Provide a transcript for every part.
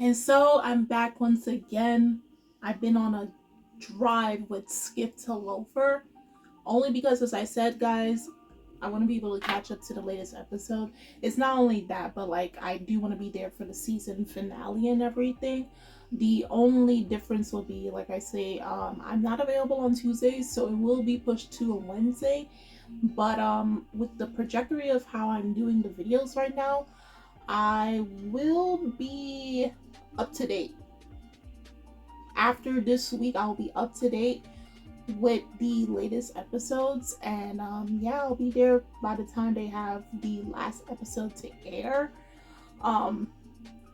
And so I'm back once again. I've been on a drive with Skip to Loafer. Only because, as I said, guys, I want to be able to catch up to the latest episode. It's not only that, but like I do want to be there for the season finale and everything. The only difference will be, like I say, I'm not available on Tuesdays, so it will be pushed to a Wednesday. But with the trajectory of how I'm doing the videos right now, I will be up to date. After this week, I'll be up to date with the latest episodes, and yeah, I'll be there by the time they have the last episode to air. Um,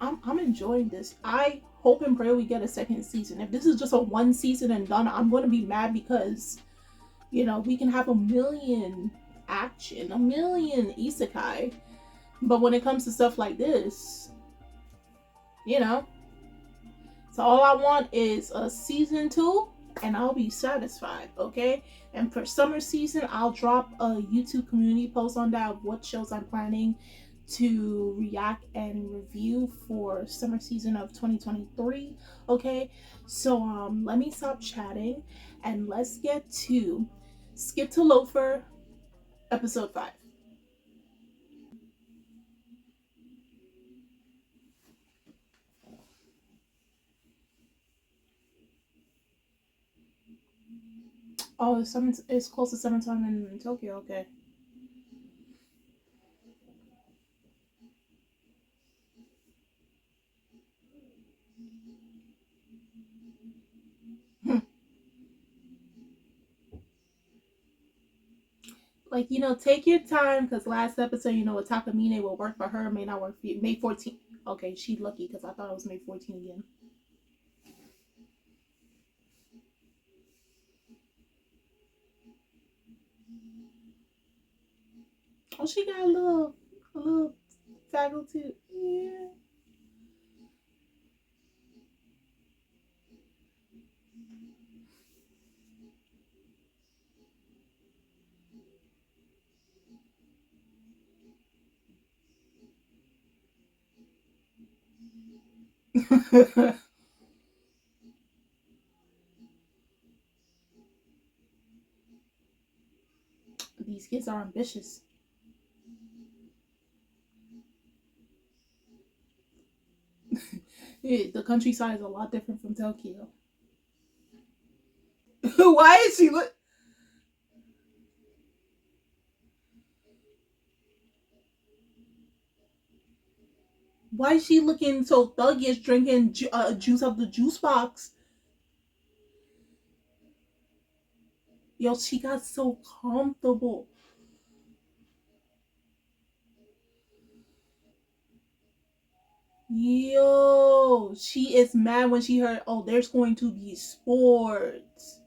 I'm enjoying this. I hope and pray we get a second season. If this is just a one season and done, I'm going to be mad because we can have a million action, a million isekai, but when it comes to stuff like this, you know, so all I want is a season 2 and I'll be satisfied, okay? And for summer season, I'll drop a YouTube community post on that of what shows I'm planning to react and review for summer season of 2023, okay? So let me stop chatting and let's get to Skip to Loafer episode 5. Oh, it's close to summertime in Tokyo, okay. Like, take your time because last episode, what Takamine will work for her may not work for you. May 14th. Okay, she's lucky because I thought it was May 14th again. Oh, she got a little faggle too. Yeah. These kids are ambitious. Yeah, the countryside is a lot different from Tokyo. Why is she look? Why is she looking so thuggish, drinking juice out the juice box? Yo, she got so comfortable. Yo, she is mad when she heard, oh, there's going to be sports.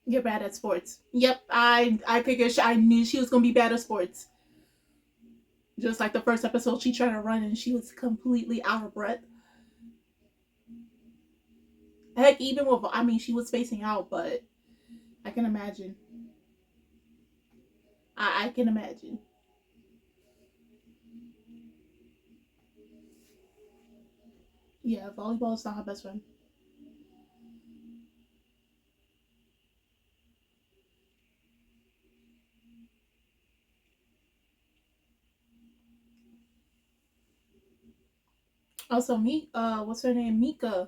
You're bad at sports. Yep, I figured I knew she was gonna be bad at sports. Just like the first episode, she tried to run and she was completely out of breath. Heck, even with she was spacing out, but I can imagine. I can imagine. Yeah, volleyball is not her best friend. Also, what's her name? Mika.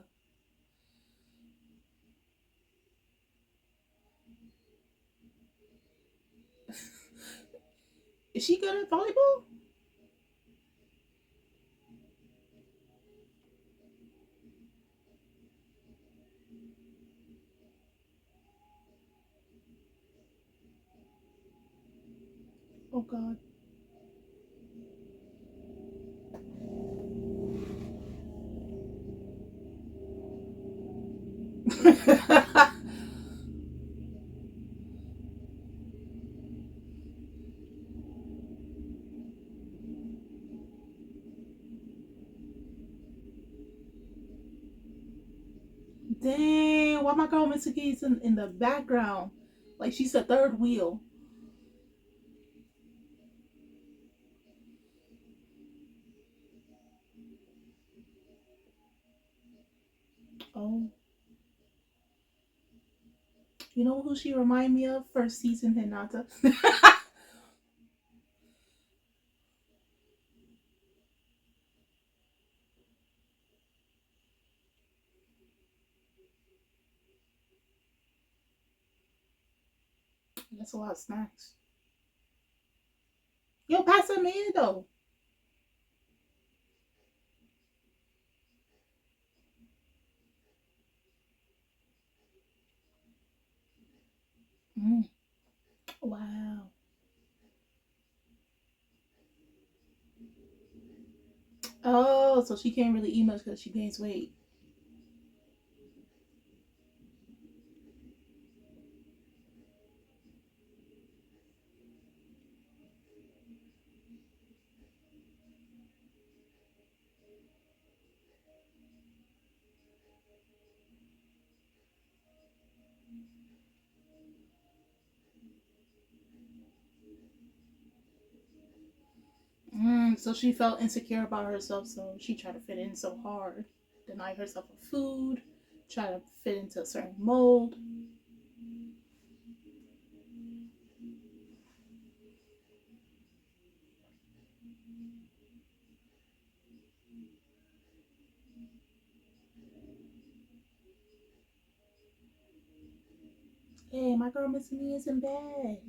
Is she good at volleyball? Oh God. Dang, saying, why my girl Mitsuki's in the background? Like she's the third wheel. Oh, you know who she remind me of? First season Hinata. That's a lot of snacks. Yo, pass them in though. Mm. Wow. Oh, so she can't really eat much because she gains weight. So she felt insecure about herself, so she tried to fit in so hard, deny herself of food, try to fit into a certain mold. Hey, my girl missing me is in bed.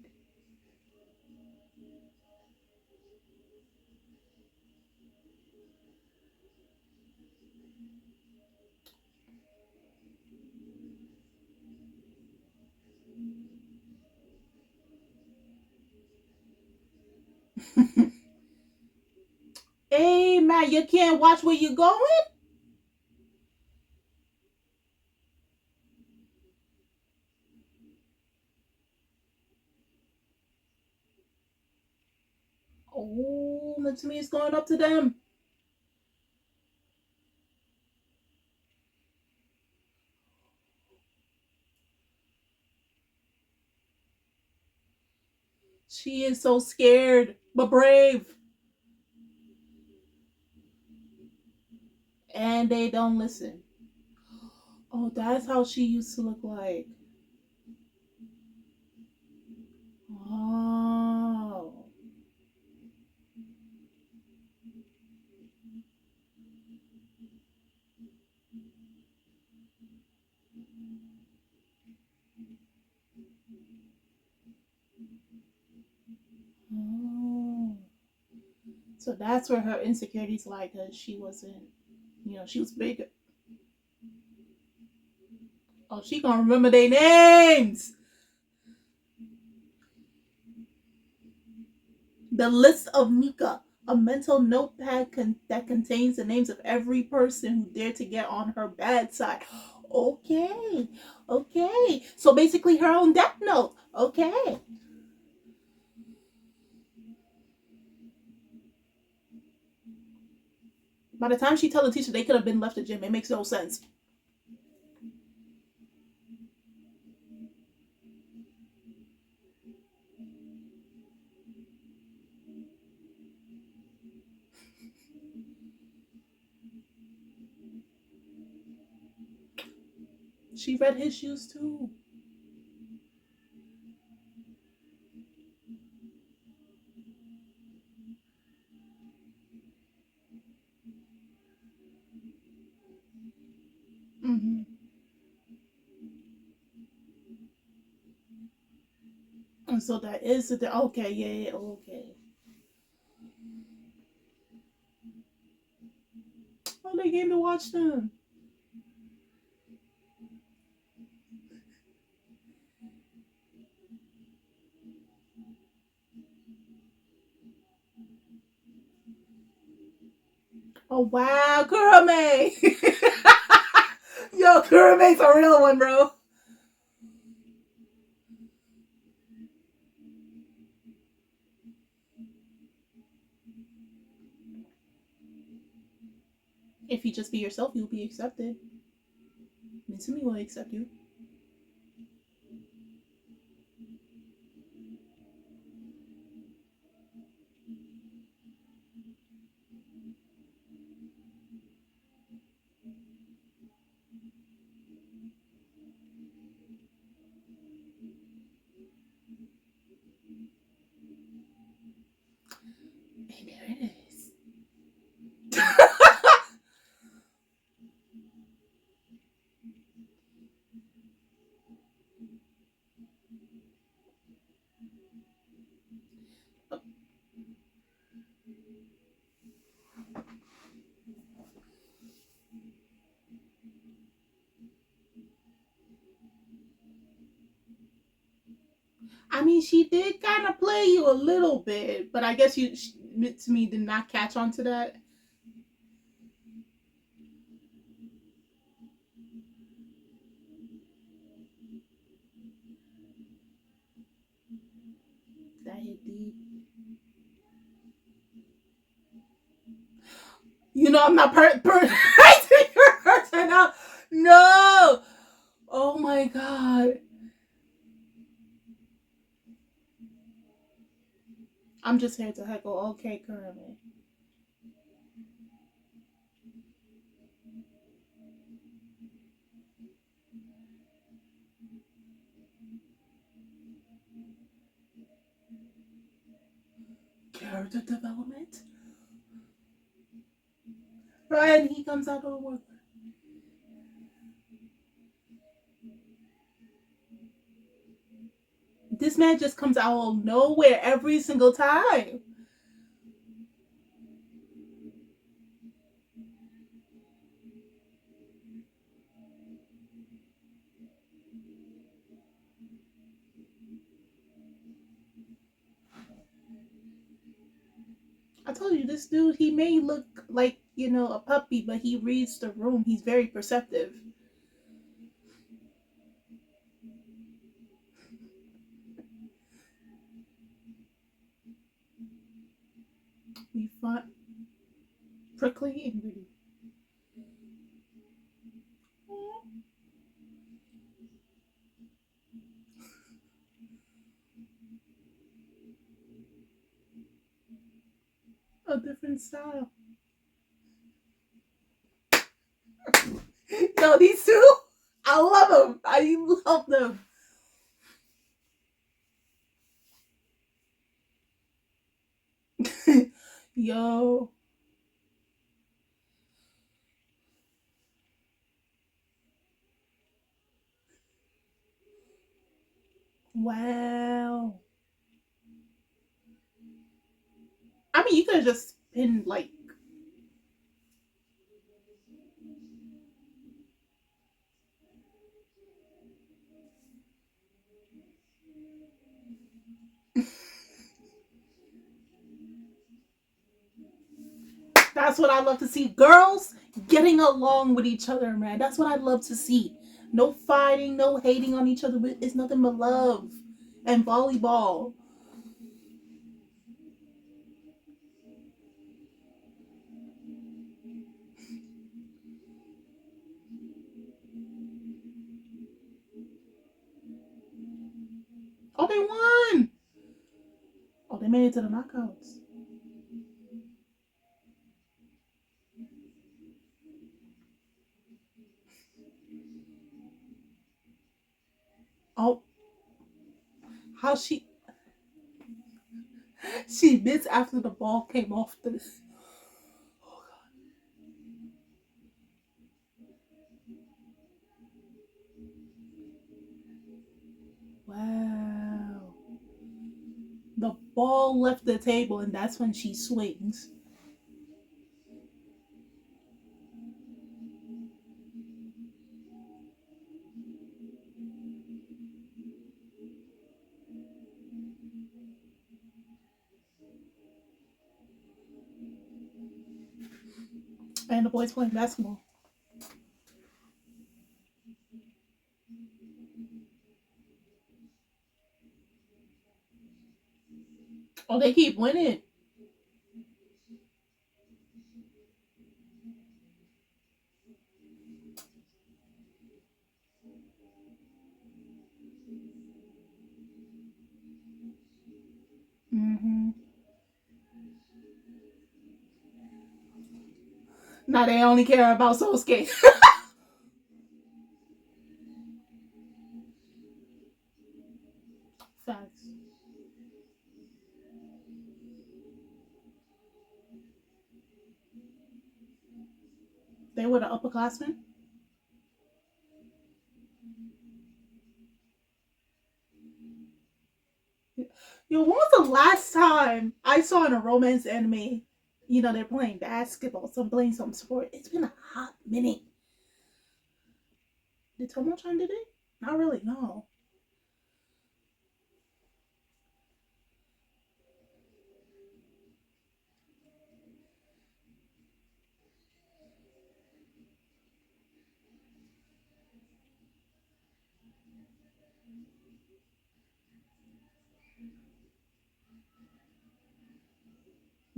Hey, man, you can't watch where you going? Oh, Mitsumi is going up to them. She is so scared, but brave. And they don't listen. Oh, that's how she used to look like. Oh. Oh. So that's where her insecurities lie because she wasn't, she was bigger. Oh, she gonna remember their names. The list of Mika, a mental notepad that contains the names of every person who dared to get on her bad side. Okay, okay. So basically, her own death note. Okay. By the time she tell the teacher they could have been left the gym, it makes no sense. She read his shoes too. Mm-hmm. And so that is the okay, yeah, yeah, okay. Oh, they came to watch them. Oh wow, Kurame! Yo, Kurame's a real one, bro. If you just be yourself, you'll be accepted. Mitsumi will accept you. And there it is. I mean, she did kind of play you a little bit, but I guess Mitsumi did not catch on to that. That hit deep. You know, I'm not I think you're person out. No. Oh my god. I'm just here to heckle. Okay, currently. Character development. Right, and he comes out of the work. This man just comes out of nowhere every single time. I told you, this dude, he may look like, a puppy, but he reads the room. He's very perceptive. We find prickly and gritty. A different style. Yo, these two, I love them. I love them. Yo, wow. I mean, you could have just been like, that's what I love to see. Girls getting along with each other, man. That's what I love to see. No fighting, no hating on each other. It's nothing but love and volleyball. Oh, they won. Oh, they made it to the knockouts. Oh, how she missed after the ball came off the. Oh God. Wow. The ball left the table, and that's when she swings. And the boys playing basketball. Oh, they keep winning. Now they only care about Sosuke. Facts. They were the upperclassmen. Yo, when was the last time I saw in a romance anime? You know, they're playing basketball, some playing some sport. It's been a hot minute. Did Tomo-chan did it? Not really, no.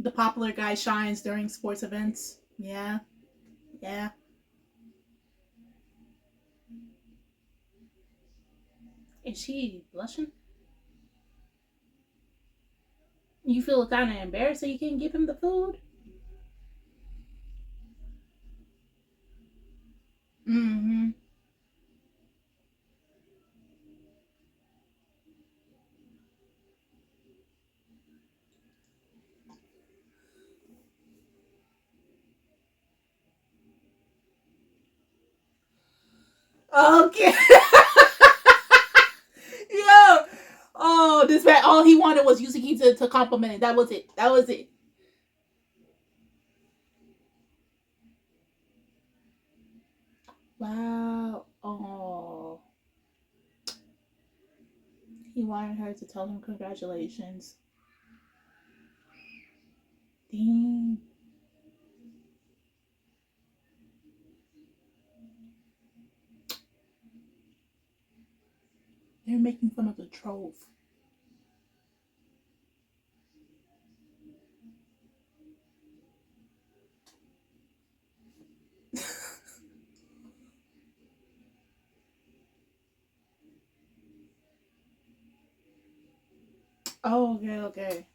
The popular guy shines during sports events. Yeah, yeah. Is she blushing? You feel kind of embarrassed that you can't give him the food? Mm-hmm. Okay. Yo. Oh, this man. All he wanted was Yusuke to compliment it. That was it. That was it. Wow. Oh. He wanted her to tell him congratulations. Dang. They're making fun of the trove. Oh, okay, okay.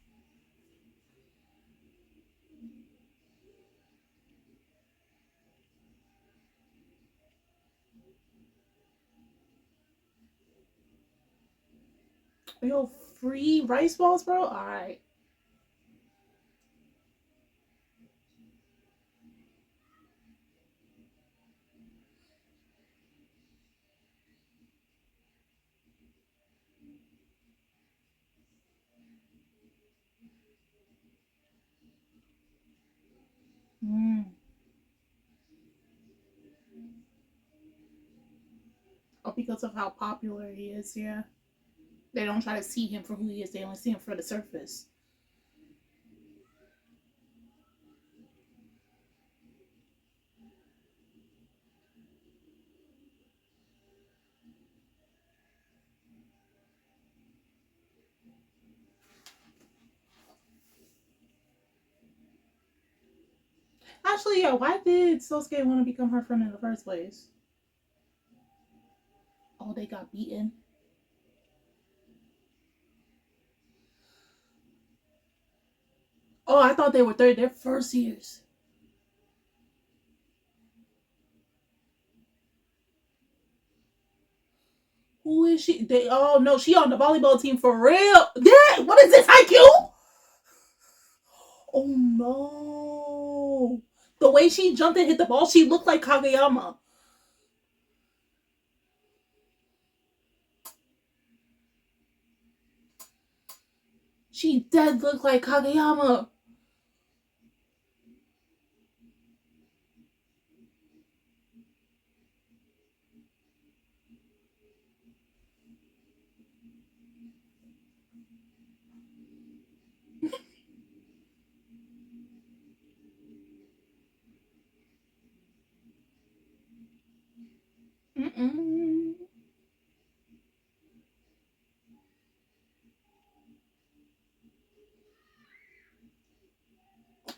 Yo, free rice balls, bro? Alright. Mm. Oh, because of how popular he is, yeah. They don't try to see him for who he is, they only see him for the surface. Actually, yeah, why did Sosuke want to become her friend in the first place? Oh, they got beaten. Oh, I thought they were third. They're first years. Who is she? They oh no, she on the volleyball team for real. Yeah, what is this IQ? Oh no. The way she jumped and hit the ball, she looked like Kageyama. She dead looked like Kageyama. Mm-mm.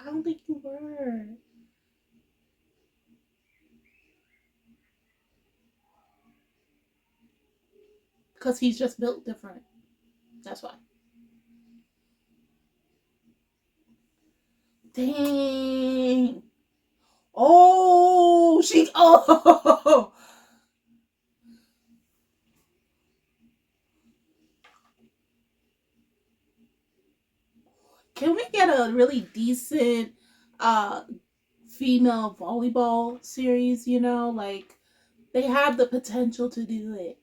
I don't think you were. Because he's just built different. That's why. Dang. Oh, she. Oh. Can we get a really decent uh female volleyball series? You know, like they have the potential to do it.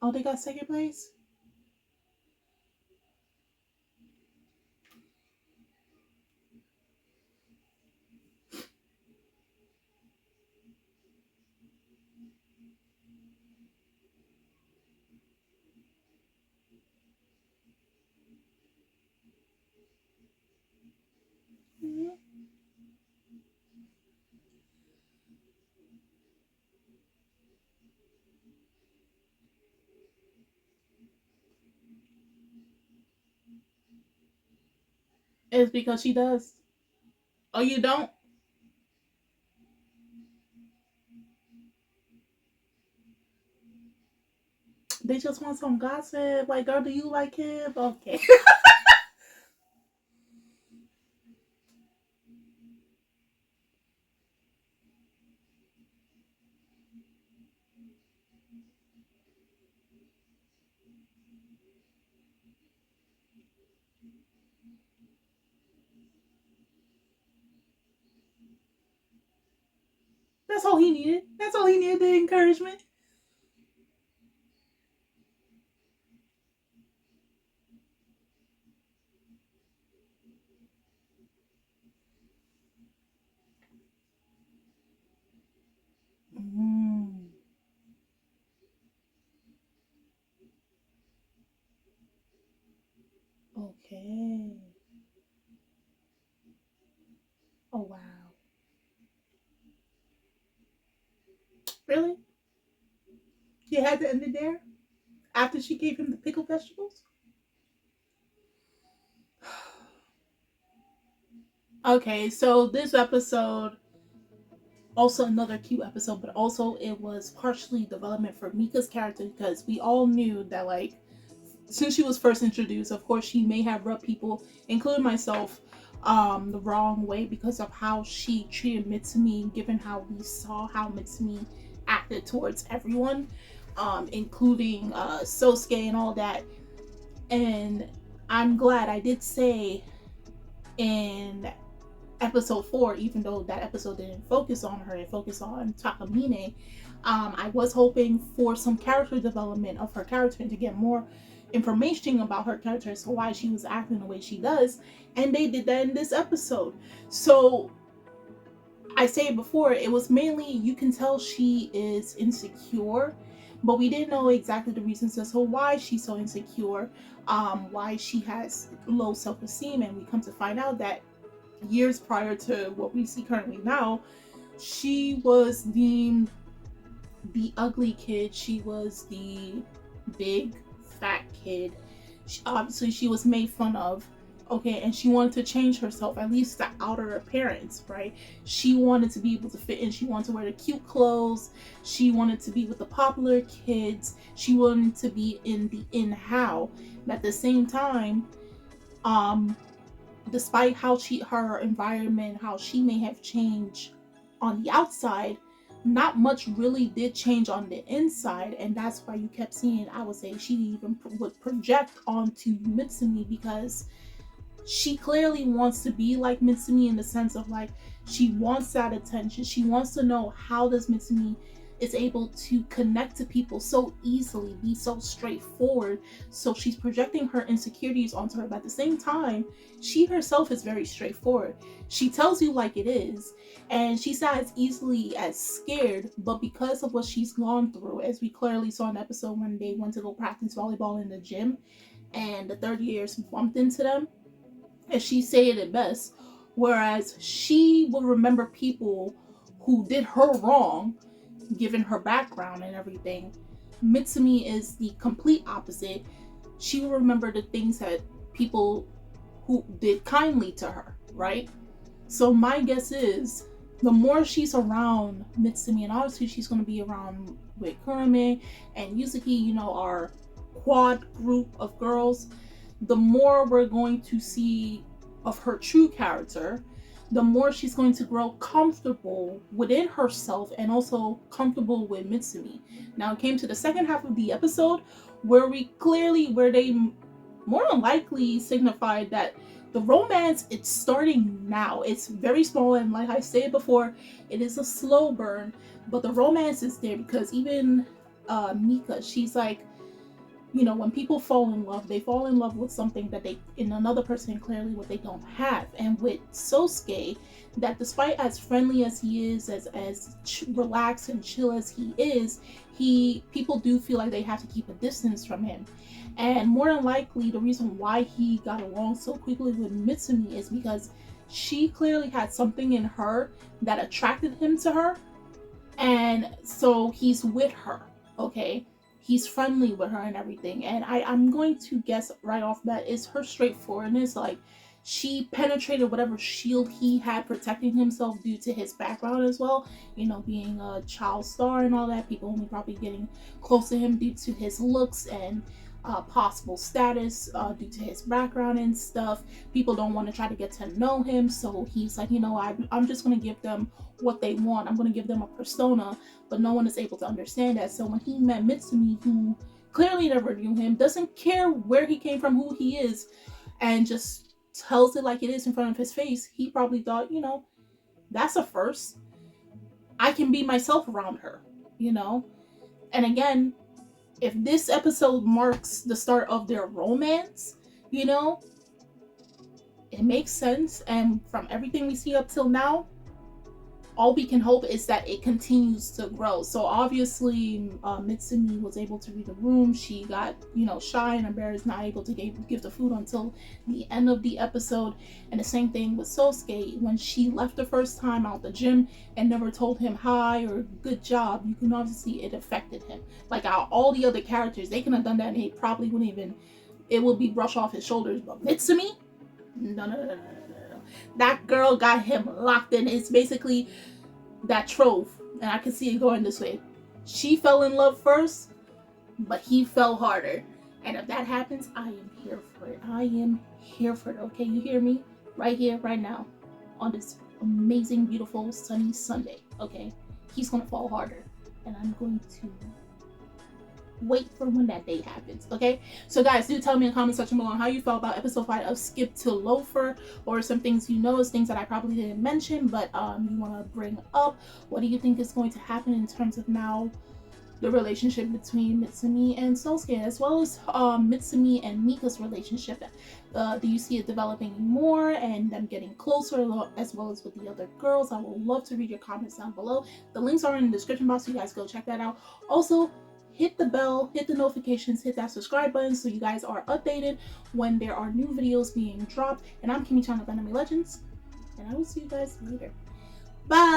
Oh, they got second place. Mhm. It's because she does. Oh, you don't? They just want some gossip. Like, girl, do you like him? Okay. That's all he needed. That's all he needed, the encouragement. Mm, okay. Oh, wow. Really? She had to end it there? After she gave him the pickled vegetables? Okay, so this episode, also another cute episode, but also it was partially development for Mika's character because we all knew that, like, since she was first introduced, of course, she may have rubbed people, including myself, the wrong way because of how she treated Mitsumi, given how we saw how Mitsumi acted towards everyone, including Sosuke and all that. And I'm glad I did say in episode 4, even though that episode didn't focus on her, it focused on Takamine. I was hoping for some character development of her character and to get more information about her character as to why she was acting the way she does, and they did that in this episode. So I say it before, it was mainly you can tell she is insecure, but we didn't know exactly the reasons as to why she's so insecure, why she has low self-esteem, and we come to find out that years prior to what we see currently now, she was the ugly kid. She was the big fat kid. Obviously, she was made fun of. Okay, and she wanted to change herself, at least the outer appearance, right? She wanted to be able to fit in. She wanted to wear the cute clothes. She wanted to be with the popular kids. She wanted to be in the in how. And at the same time, um, despite how her environment, how she may have changed on the outside, not much really did change on the inside, and that's why you kept seeing, I would say, she even would project onto Mitsumi because she clearly wants to be like Mitsumi in the sense of, like, she wants that attention. She wants to know how does Mitsumi is able to connect to people so easily, be so straightforward. So she's projecting her insecurities onto her, but at the same time, she herself is very straightforward. She tells you like it is, and she's not as easily as scared, but because of what she's gone through, as we clearly saw in the episode when they went to go practice volleyball in the gym and the third years bumped into them, and she said it best. Whereas she will remember people who did her wrong, given her background and everything. Mitsumi is the complete opposite. She will remember the things that people who did kindly to her, right? So my guess is the more she's around Mitsumi, and obviously she's going to be around with Kurame and Yuzuki, you know, our quad group of girls, the more we're going to see of her true character, the more she's going to grow comfortable within herself and also comfortable with Mitsumi. Now it came to the second half of the episode where they more than likely signified that the romance, it's starting now. It's very small, and like I said before, it is a slow burn, but the romance is there because even Mika, she's like, you know, when people fall in love, they fall in love with something that they in another person clearly what they don't have. And with Sosuke, that despite as friendly as he is, as relaxed and chill as he is, people do feel like they have to keep a distance from him. And more than likely, the reason why he got along so quickly with Mitsumi is because she clearly had something in her that attracted him to her, and so he's with her. Okay, he's friendly with her and everything. And I'm going to guess right off that is her straightforwardness. Like, she penetrated whatever shield he had protecting himself due to his background as well. You know, being a child star and all that, people only probably getting close to him due to his looks and possible status due to his background and stuff. People don't want to try to get to know him, so he's like, you know, I'm just going to give them what they want. I'm going to give them a persona, but no one is able to understand that. So when he met Mitsumi, who clearly never knew him, doesn't care where he came from, who he is, and just tells it like it is in front of his face, he probably thought, you know, that's a first. I can be myself around her, you know? And again, if this episode marks the start of their romance, you know, it makes sense. And from everything we see up till now, all we can hope is that it continues to grow. So obviously, Mitsumi was able to read the room. She got, you know, shy and embarrassed, not able to give the food until the end of the episode. And the same thing with Sosuke. When she left the first time out the gym and never told him hi or good job, you can obviously it affected him. Like all the other characters, they could have done that and he probably wouldn't even, it would be brushed off his shoulders. But Mitsumi, no. That girl got him locked in. It's basically that trove, and I can see it going this way. She fell in love first, but he fell harder. And if that happens, I am here for it. I am here for it. Okay, you hear me? Right here, right now, on this amazing, beautiful, sunny Sunday. Okay, he's gonna fall harder, and I'm going to wait for when that day happens. Okay, so guys, do tell me in the comment section below how you felt about episode 5 of Skip to Loafer, or some things you noticed, things that I probably didn't mention but you want to bring up. What do you think is going to happen in terms of now the relationship between Mitsumi and Sosuke, as well as Mitsumi and Mika's relationship? Do you see it developing more and them getting closer, as well as with the other girls? I would love to read your comments down below. The links are in the description box, so you guys go check that out. Also, hit the bell, hit the notifications, hit that subscribe button so you guys are updated when there are new videos being dropped. And I'm Kimi-chan of Anime Legends, and I will see you guys later. Bye!